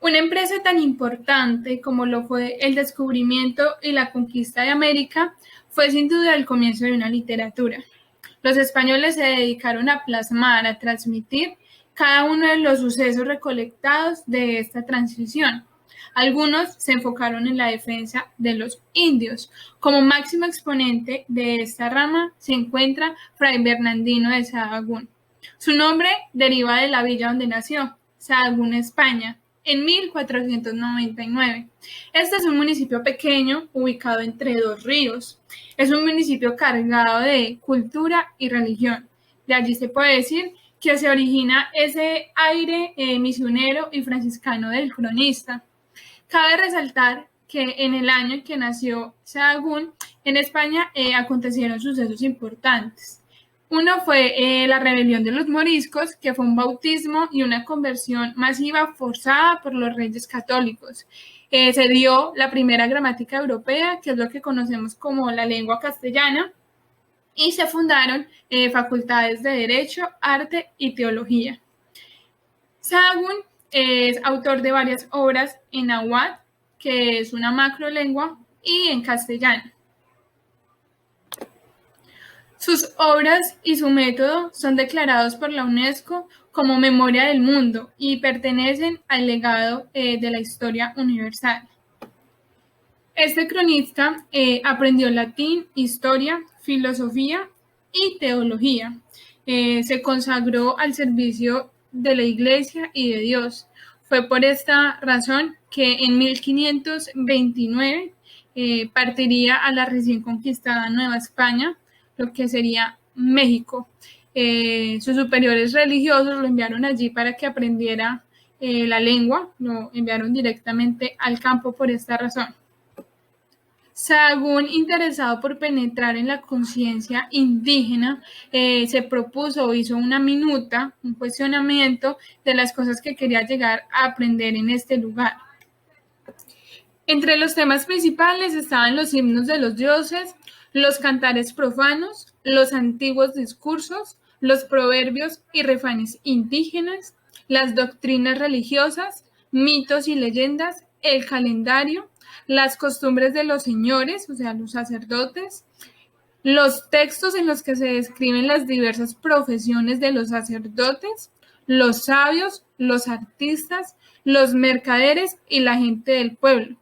Una empresa tan importante como lo fue el descubrimiento y la conquista de América fue sin duda el comienzo de una literatura. Los españoles se dedicaron a plasmar, a transmitir cada uno de los sucesos recolectados de esta transición. Algunos se enfocaron en la defensa de los indios. Como máximo exponente de esta rama se encuentra Fray Bernardino de Sahagún. Su nombre deriva de la villa donde nació, Sahagún, España, en 1499. Este es un municipio pequeño ubicado entre dos ríos. Es un municipio cargado de cultura y religión. De allí se puede decir que se origina ese aire misionero y franciscano del cronista. Cabe resaltar que en el año en que nació Sahagún, en España acontecieron sucesos importantes. Uno fue la rebelión de los moriscos, que fue un bautismo y una conversión masiva forzada por los reyes católicos. Se dio la primera gramática europea, que es lo que conocemos como la lengua castellana, y se fundaron facultades de Derecho, Arte y Teología. Sahagún es autor de varias obras en náhuatl, que es una macrolengua, y en castellano. Sus obras y su método son declarados por la UNESCO como Memoria del Mundo y pertenecen al legado de la historia universal. Este cronista aprendió latín, historia, filosofía y teología. Se consagró al servicio de la Iglesia y de Dios. Fue por esta razón que en 1529 partiría a la recién conquistada Nueva España, lo que sería México. Sus superiores religiosos lo enviaron allí para que aprendiera la lengua, lo enviaron directamente al campo por esta razón. Sahagún, interesado por penetrar en la conciencia indígena, se propuso, hizo una minuta, un cuestionamiento de las cosas que quería llegar a aprender en este lugar. Entre los temas principales estaban los himnos de los dioses, los cantares profanos, los antiguos discursos, los proverbios y refranes indígenas, las doctrinas religiosas, mitos y leyendas, el calendario, las costumbres de los señores, o sea, los sacerdotes, los textos en los que se describen las diversas profesiones de los sacerdotes, los sabios, los artistas, los mercaderes y la gente del pueblo.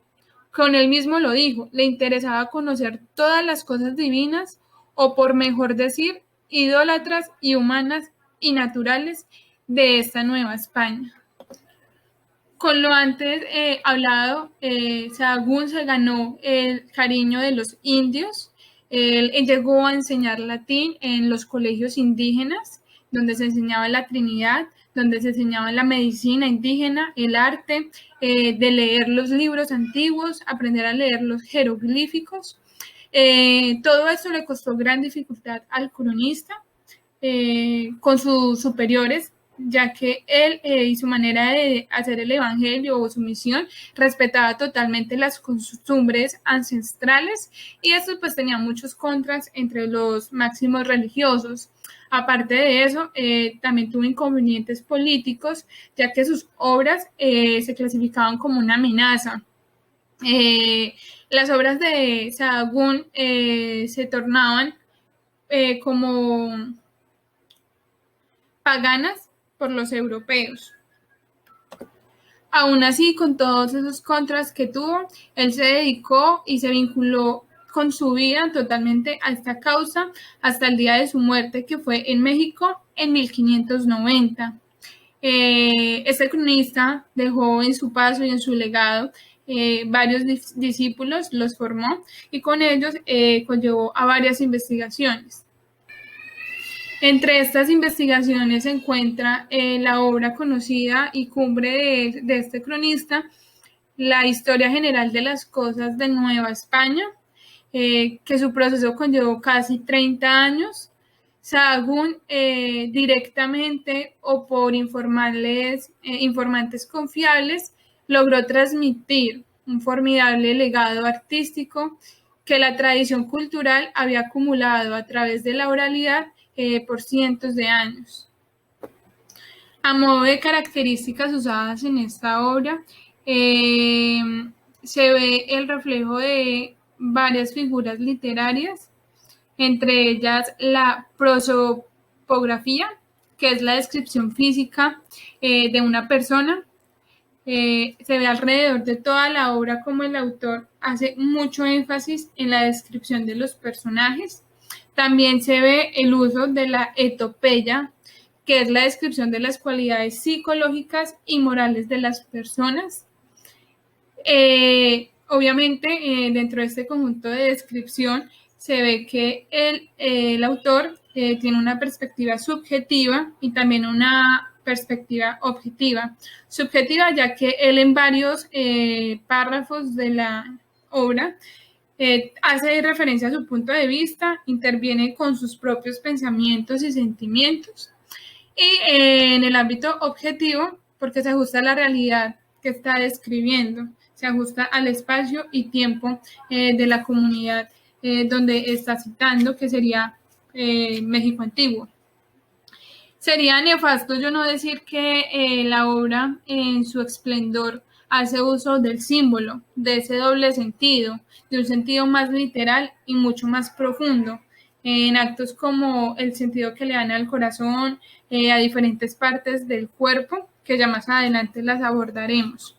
Con él mismo lo dijo, le interesaba conocer todas las cosas divinas, o por mejor decir, idólatras y humanas y naturales de esta Nueva España. Con lo antes hablado, Sahagún se ganó el cariño de los indios. Él llegó a enseñar latín en los colegios indígenas, donde se enseñaba la Trinidad, donde se enseñaba la medicina indígena, el arte, de leer los libros antiguos, aprender a leer los jeroglíficos. Todo esto le costó gran dificultad al cronista con sus superiores, ya que él y su manera de hacer el evangelio o su misión respetaba totalmente las costumbres ancestrales, y esto pues tenía muchos contras entre los máximos religiosos. Aparte de eso, también tuvo inconvenientes políticos, ya que sus obras se clasificaban como una amenaza. Las obras de Sahagún se tornaban como paganas por los europeos. Aún así, con todos esos contras que tuvo, él se dedicó y se vinculó con su vida totalmente a esta causa hasta el día de su muerte, que fue en México en 1590. Este cronista dejó en su paso y en su legado varios discípulos, los formó, y con ellos conllevó a varias investigaciones. Entre estas investigaciones se encuentra la obra conocida y cumbre de este cronista, La Historia General de las Cosas de Nueva España, que su proceso conllevó casi 30 años. Sahagún, directamente o por informantes confiables, logró transmitir un formidable legado artístico que la tradición cultural había acumulado a través de la oralidad por cientos de años. A modo de características usadas en esta obra, Se ve el reflejo de varias figuras literarias, entre ellas la prosopografía, que es la descripción física de una persona. Se ve alrededor de toda la obra como el autor hace mucho énfasis en la descripción de los personajes. También se ve el uso de la etopeya, que es la descripción de las cualidades psicológicas y morales de las personas. Obviamente, dentro de este conjunto de descripción, se ve que el autor tiene una perspectiva subjetiva y también una perspectiva objetiva. Subjetiva, ya que él en varios párrafos de la obra hace referencia a su punto de vista, interviene con sus propios pensamientos y sentimientos. Y en el ámbito objetivo, porque se ajusta a la realidad que está describiendo, se ajusta al espacio y tiempo de la comunidad donde está citando, que sería México Antiguo. Sería nefasto yo no decir que la obra en su esplendor hace uso del símbolo, de ese doble sentido, de un sentido más literal y mucho más profundo, en actos como el sentido que le dan al corazón, a diferentes partes del cuerpo, que ya más adelante las abordaremos.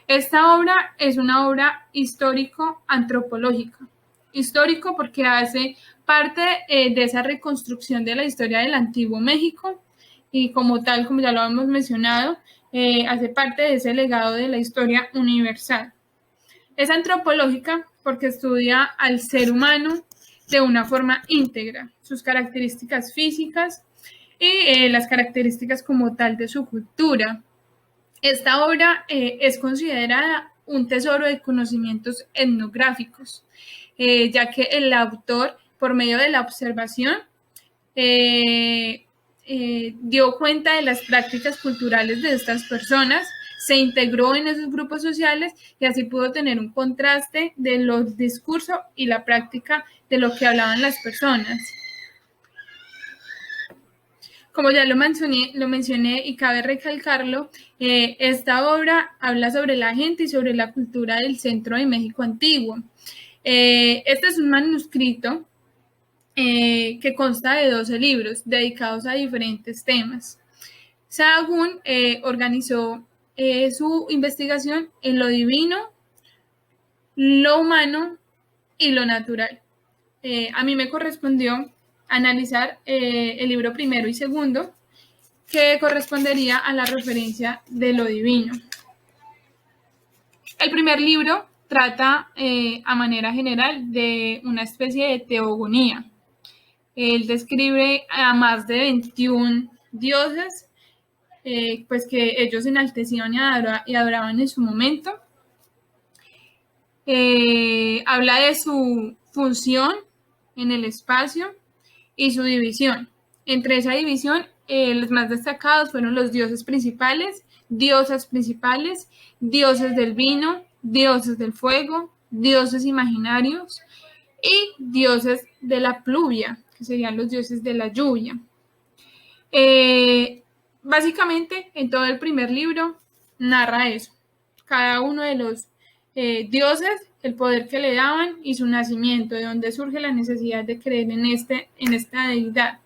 Esta obra es una obra histórico-antropológica. Histórico porque hace parte de esa reconstrucción de la historia del Antiguo México y como tal, como ya lo hemos mencionado, hace parte de ese legado de la historia universal. Es antropológica porque estudia al ser humano de una forma íntegra, sus características físicas y las características como tal de su cultura. Esta obra es considerada un tesoro de conocimientos etnográficos, ya que el autor, por medio de la observación, dio cuenta de las prácticas culturales de estas personas, se integró en esos grupos sociales y así pudo tener un contraste de los discursos y la práctica de lo que hablaban las personas. Como ya lo mencioné y cabe recalcarlo, esta obra habla sobre la gente y sobre la cultura del centro de México antiguo. Este es un manuscrito que consta de 12 libros dedicados a diferentes temas. Sahagún organizó su investigación en lo divino, lo humano y lo natural. A mí me correspondió analizar el libro primero y segundo, que correspondería a la referencia de lo divino. El primer libro trata a manera general de una especie de teogonía. Él describe a más de 21 dioses, pues que ellos enaltecían y adoraban en su momento. Habla de su función en el espacio y su división. Entre esa división, los más destacados fueron los dioses principales, diosas principales, dioses del vino, dioses del fuego, dioses imaginarios y dioses de la pluvia, que serían los dioses de la lluvia. Básicamente, en todo el primer libro narra eso. Cada uno de los dioses, el poder que le daban y su nacimiento, de dónde surge la necesidad de creer en esta deidad.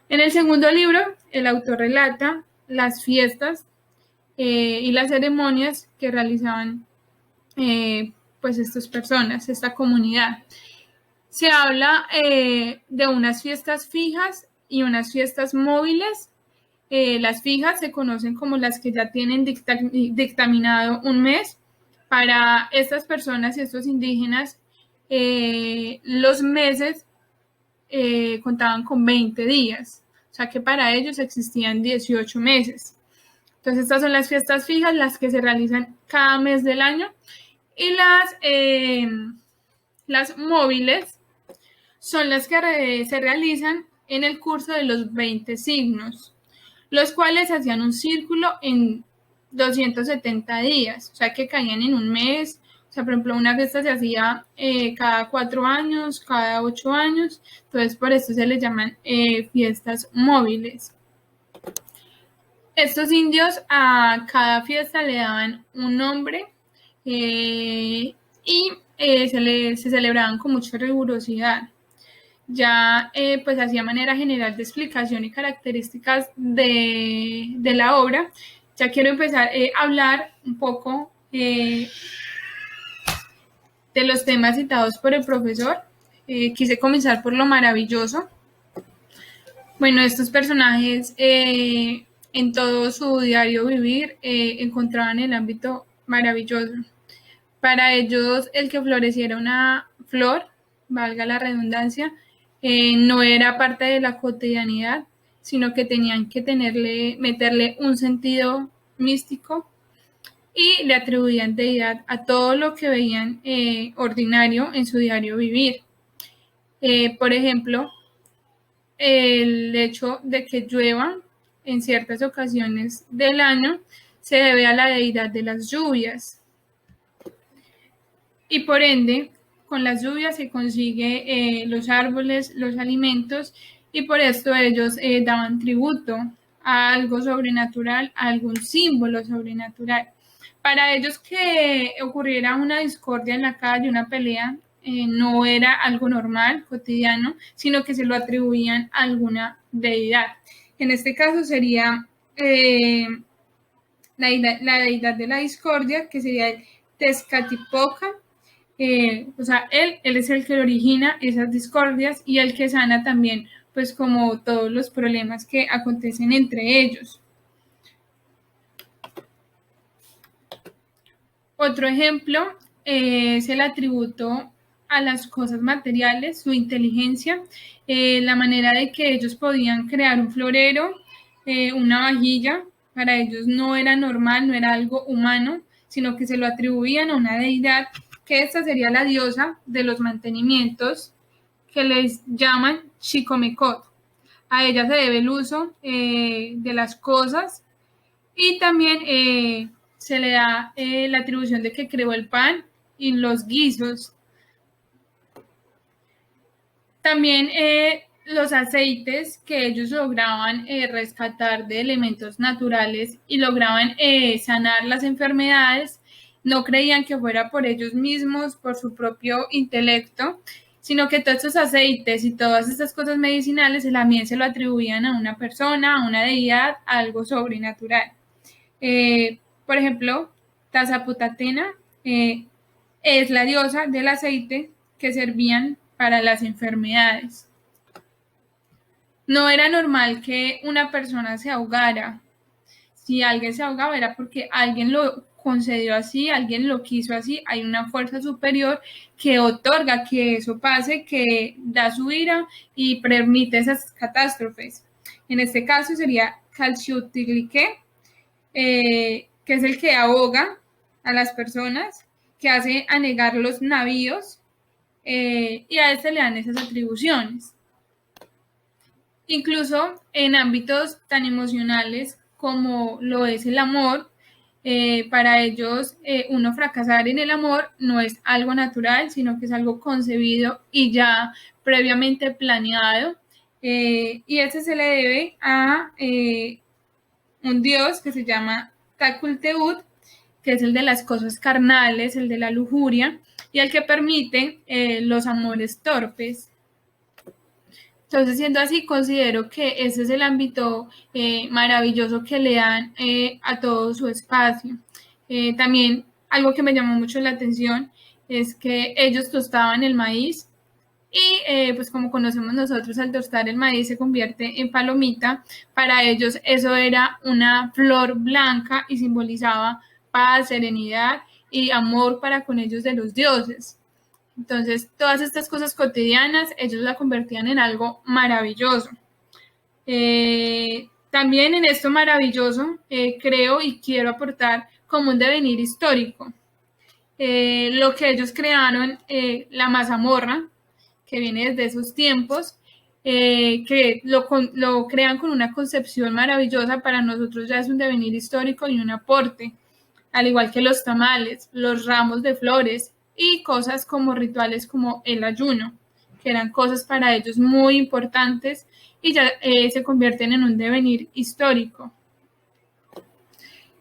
En el segundo libro, el autor relata las fiestas y las ceremonias que realizaban pues estas personas, esta comunidad. Se habla de unas fiestas fijas y unas fiestas móviles. Las fijas se conocen como las que ya tienen dictaminado un mes. Para estas personas y estos indígenas, los meses contaban con 20 días, o sea que para ellos existían 18 meses. Entonces estas son las fiestas fijas, las que se realizan cada mes del año, y las móviles son las que se realizan en el curso de los 20 signos, los cuales hacían un círculo en 270 días, o sea que caían en un mes. O sea, por ejemplo, una fiesta se hacía cada 4 años, cada 8 años, entonces por eso se les llaman fiestas móviles. Estos indios a cada fiesta le daban un nombre se celebraban con mucha rigurosidad. Ya pues hacía manera general de explicación y características de la obra. Ya quiero empezar a hablar un poco de los temas citados por el profesor. Quise comenzar por lo maravilloso. Bueno, estos personajes en todo su diario vivir encontraban el ámbito maravilloso. Para ellos, el que floreciera una flor, valga la redundancia, no era parte de la cotidianidad, sino que tenían que meterle un sentido místico y le atribuían deidad a todo lo que veían ordinario en su diario vivir. Por ejemplo, el hecho de que llueva en ciertas ocasiones del año se debe a la deidad de las lluvias. Y por ende, con las lluvias se consigue los árboles, los alimentos, y por esto ellos daban tributo a algo sobrenatural, a algún símbolo sobrenatural. Para ellos que ocurriera una discordia en la calle, una pelea, no era algo normal, cotidiano, sino que se lo atribuían a alguna deidad. En este caso sería la deidad de la discordia, que sería el Tezcatlipoca. O sea, él es el que origina esas discordias y el que sana también, pues como todos los problemas que acontecen entre ellos. Otro ejemplo es el atributo a las cosas materiales, su inteligencia, la manera de que ellos podían crear un florero, una vajilla. Para ellos no era normal, no era algo humano, sino que se lo atribuían a una deidad, que esta sería la diosa de los mantenimientos, que les llaman Xicomécatl. A ella se debe el uso de las cosas y también se le da la atribución de que creó el pan y los guisos. También los aceites que ellos lograban rescatar de elementos naturales y lograban sanar las enfermedades, no creían que fuera por ellos mismos, por su propio intelecto, sino que todos estos aceites y todas estas cosas medicinales también se lo atribuían a una persona, a una deidad, a algo sobrenatural. Por ejemplo, Tazaputatena es la diosa del aceite que servían para las enfermedades. No era normal que una persona se ahogara. Si alguien se ahogaba era porque alguien lo concedió así, alguien lo quiso así. Hay una fuerza superior que otorga que eso pase, que da su ira y permite esas catástrofes. En este caso sería Calciutilque, que es el que ahoga a las personas, que hace anegar los navíos, y a este le dan esas atribuciones. Incluso en ámbitos tan emocionales como lo es el amor, para ellos uno fracasar en el amor no es algo natural, sino que es algo concebido y ya previamente planeado, y ese se le debe a un dios que se llama Taculteud, que es el de las cosas carnales, el de la lujuria, y el que permite los amores torpes. Entonces, siendo así, considero que ese es el ámbito maravilloso que le dan a todo su espacio. También algo que me llamó mucho la atención es que ellos tostaban el maíz y pues como conocemos nosotros, al tostar el maíz se convierte en palomita. Para ellos eso era una flor blanca y simbolizaba paz, serenidad y amor para con ellos de los dioses. Entonces, todas estas cosas cotidianas, ellos la convertían en algo maravilloso. También en esto maravilloso, creo y quiero aportar como un devenir histórico. Lo que ellos crearon, la mazamorra, que viene desde esos tiempos, que lo crean con una concepción maravillosa, para nosotros ya es un devenir histórico y un aporte, al igual que los tamales, los ramos de flores y cosas como rituales como el ayuno, que eran cosas para ellos muy importantes y ya se convierten en un devenir histórico.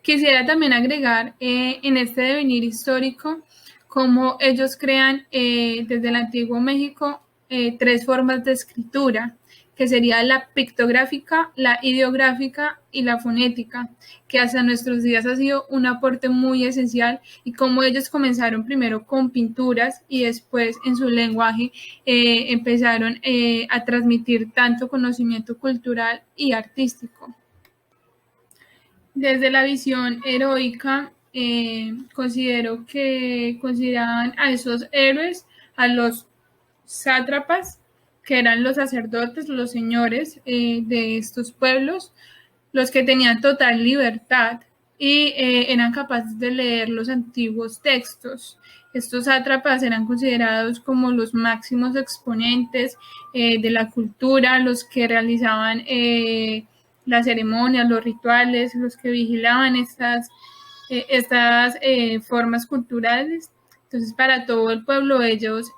Quisiera también agregar en este devenir histórico cómo ellos crean desde el antiguo México 3 formas de escritura, que sería la pictográfica, la ideográfica y la fonética, que hasta nuestros días ha sido un aporte muy esencial, y cómo ellos comenzaron primero con pinturas y después en su lenguaje empezaron a transmitir tanto conocimiento cultural y artístico. Desde la visión heroica, considero que consideraban a esos héroes, a los sátrapas, que eran los sacerdotes, los señores de estos pueblos, los que tenían total libertad y eran capaces de leer los antiguos textos. Estos sátrapas eran considerados como los máximos exponentes de la cultura, los que realizaban las ceremonias, los rituales, los que vigilaban estas formas culturales. Entonces, para todo el pueblo ellos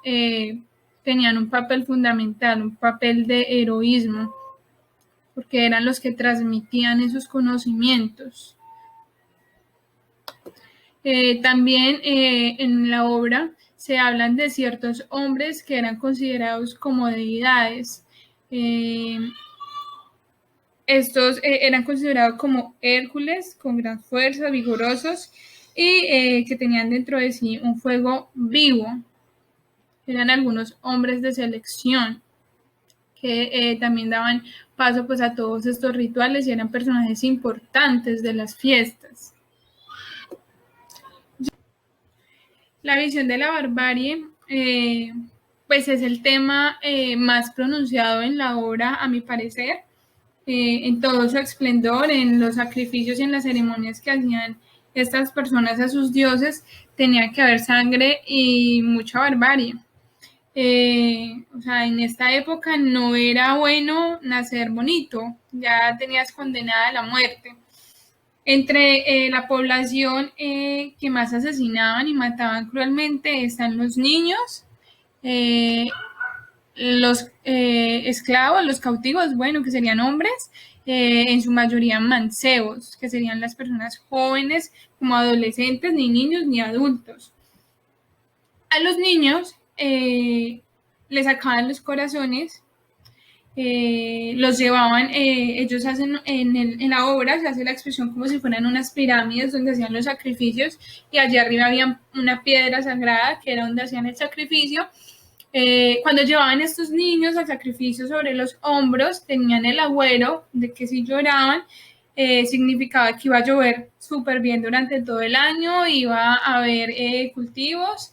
tenían un papel fundamental, un papel de heroísmo, porque eran los que transmitían esos conocimientos. También en la obra se hablan de ciertos hombres que eran considerados como deidades. Estos eran considerados como Hércules, con gran fuerza, vigorosos, y que tenían dentro de sí un fuego vivo. Eran algunos hombres de selección que también daban paso pues a todos estos rituales y eran personajes importantes de las fiestas. La visión de la barbarie pues es el tema más pronunciado en la obra, a mi parecer, en todo su esplendor, en los sacrificios y en las ceremonias que hacían estas personas a sus dioses. Tenía que haber sangre y mucha barbarie. O sea, en esta época no era bueno nacer bonito, ya tenías condenada a la muerte. Entre la población que más asesinaban y mataban cruelmente están los niños, los esclavos, los cautivos, bueno, que serían hombres, en su mayoría mancebos, que serían las personas jóvenes, como adolescentes, ni niños ni adultos. A los niños les sacaban los corazones, los llevaban, ellos hacen en la obra, se hace la expresión como si fueran unas pirámides donde hacían los sacrificios, y allí arriba había una piedra sagrada que era donde hacían el sacrificio. Cuando llevaban estos niños al sacrificio sobre los hombros, tenían el agüero de que si lloraban, significaba que iba a llover súper bien durante todo el año, iba a haber cultivos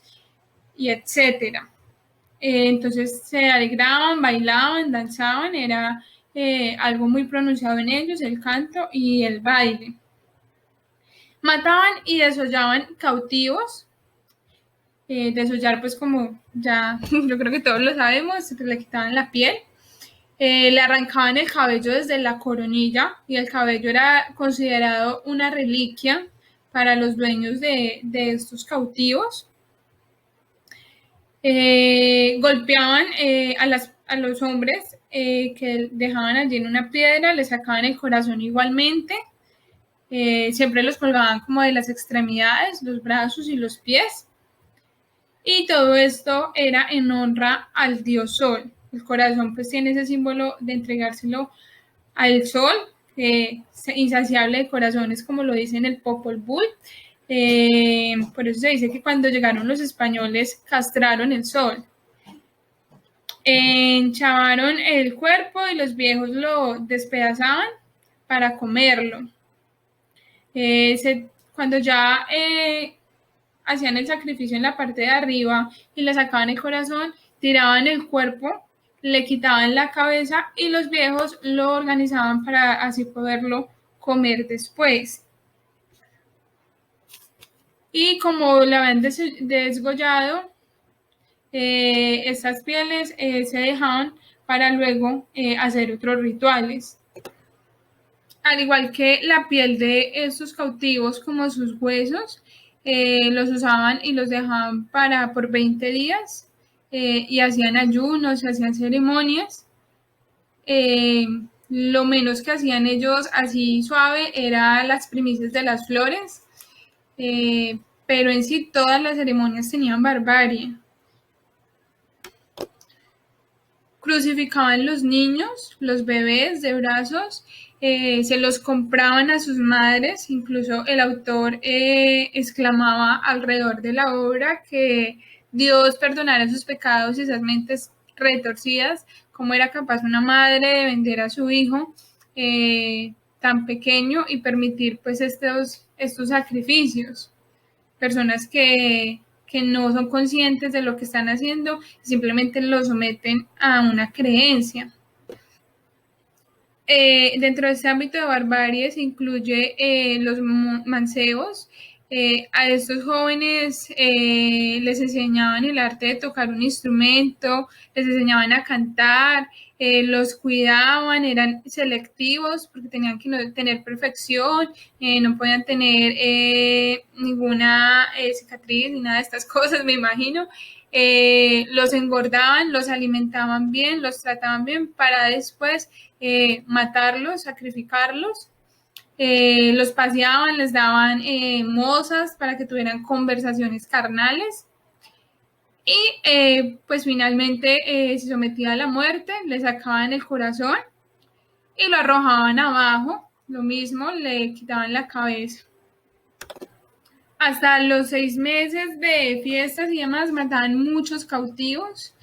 y etcétera. Entonces se alegraban, bailaban, danzaban, era algo muy pronunciado en ellos, el canto y el baile. Mataban y desollaban cautivos. Desollar, pues como ya yo creo que todos lo sabemos, le quitaban la piel, le arrancaban el cabello desde la coronilla, y el cabello era considerado una reliquia para los dueños de estos cautivos. Golpeaban a los hombres que dejaban allí en una piedra, les sacaban el corazón igualmente, siempre los colgaban como de las extremidades, los brazos y los pies. Y todo esto era en honra al dios Sol. El corazón pues tiene ese símbolo de entregárselo al Sol, insaciable de corazones, como lo dice en el Popol Vuh. Por eso se dice que cuando llegaron los españoles castraron el Sol. Enchavaron el cuerpo y los viejos lo despedazaban para comerlo. Cuando ya hacían el sacrificio en la parte de arriba y le sacaban el corazón, tiraban el cuerpo, le quitaban la cabeza y los viejos lo organizaban para así poderlo comer después. Y como la habían desgollado, estas pieles se dejaban para luego hacer otros rituales. Al igual que la piel de estos cautivos, como sus huesos, los usaban y los dejaban por 20 días y hacían ayunos, hacían ceremonias. Lo menos que hacían ellos así suave era las primicias de las flores, pero en sí todas las ceremonias tenían barbarie. Crucificaban los niños, los bebés de brazos, se los compraban a sus madres, incluso el autor exclamaba alrededor de la obra que Dios perdonara sus pecados y esas mentes retorcidas, cómo era capaz una madre de vender a su hijo tan pequeño y permitir pues estos sacrificios. Personas que no son conscientes de lo que están haciendo y simplemente lo someten a una creencia. Dentro de este ámbito de barbarie se incluye los mancebos. A estos jóvenes les enseñaban el arte de tocar un instrumento, les enseñaban a cantar, los cuidaban, eran selectivos porque tenían que tener perfección, no podían tener ninguna cicatriz ni nada de estas cosas, me imagino. Los engordaban, los alimentaban bien, los trataban bien para después matarlos, sacrificarlos. Los paseaban, les daban mozas para que tuvieran conversaciones carnales y pues finalmente se sometía a la muerte, le sacaban el corazón y lo arrojaban abajo, lo mismo, le quitaban la cabeza. Hasta los 6 meses de fiestas y demás mataban muchos cautivos.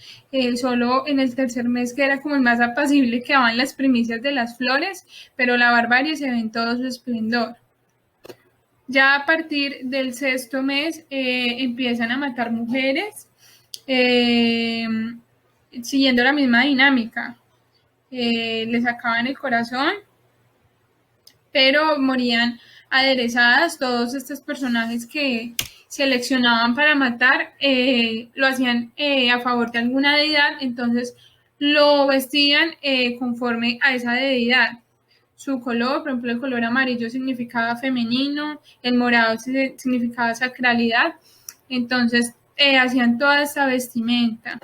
Solo en el tercer mes, que era como el más apacible, quedaban las primicias de las flores, pero la barbarie se ve en todo su esplendor. Ya a partir del sexto mes empiezan a matar mujeres, siguiendo la misma dinámica. Les sacaban el corazón, pero morían aderezadas. Todos estos personajes que seleccionaban para matar lo hacían a favor de alguna deidad, entonces lo vestían conforme a esa deidad. Su color, por ejemplo, el color amarillo significaba femenino, el morado significaba sacralidad, entonces hacían toda esta vestimenta.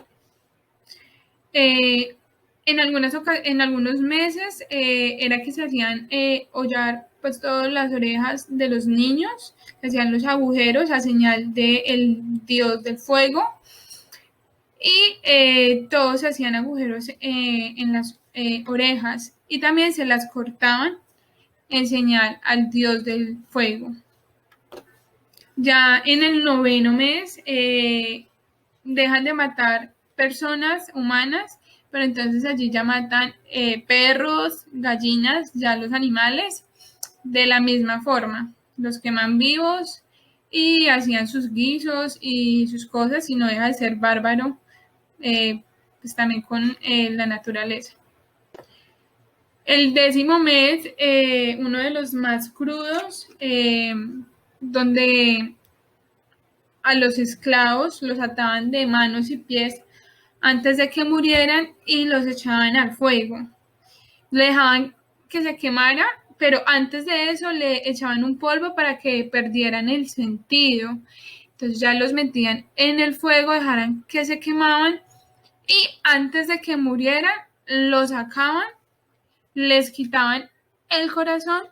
En algunos meses era que se hacían hollar pues todas las orejas de los niños, se hacían los agujeros a señal del dios del fuego y todos se hacían agujeros en las orejas y también se las cortaban en señal al dios del fuego. Ya en el 9º mes dejan de matar personas humanas, pero entonces allí ya matan perros, gallinas, ya los animales, de la misma forma. Los queman vivos y hacían sus guisos y sus cosas, y no deja de ser bárbaro, pues también con la naturaleza. El 10º mes, uno de los más crudos, donde a los esclavos los ataban de manos y pies antes de que murieran y los echaban al fuego. Le dejaban que se quemara, pero antes de eso le echaban un polvo para que perdieran el sentido. Entonces ya los metían en el fuego, dejaran que se quemaban y antes de que murieran los sacaban, les quitaban el corazón,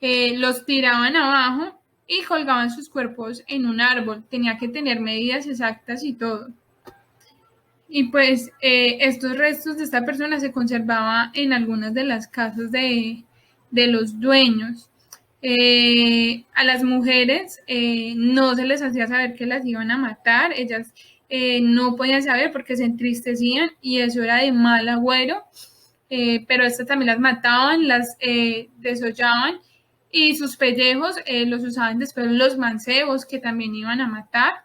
los tiraban abajo y colgaban sus cuerpos en un árbol. Tenía que tener medidas exactas y todo. Y pues estos restos de esta persona se conservaban en algunas de las casas de los dueños. A las mujeres no se les hacía saber que las iban a matar, ellas no podían saber porque se entristecían y eso era de mal agüero, pero estas también las mataban, las desollaban y sus pellejos los usaban después los mancebos que también iban a matar.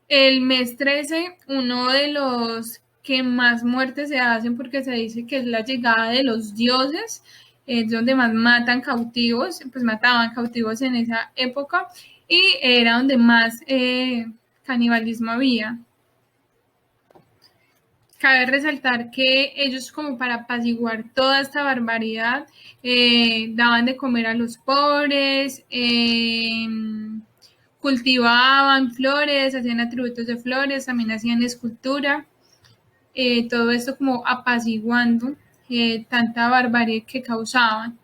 El mes 13, uno de los que más muertes se hacen porque se dice que es la llegada de los dioses, es donde más matan cautivos, pues mataban cautivos en esa época y era donde más canibalismo había. Cabe resaltar que ellos, como para apaciguar toda esta barbaridad, daban de comer a los pobres, cultivaban flores, hacían atributos de flores, también hacían escultura, todo esto como apaciguando. tanta barbarie que causaban.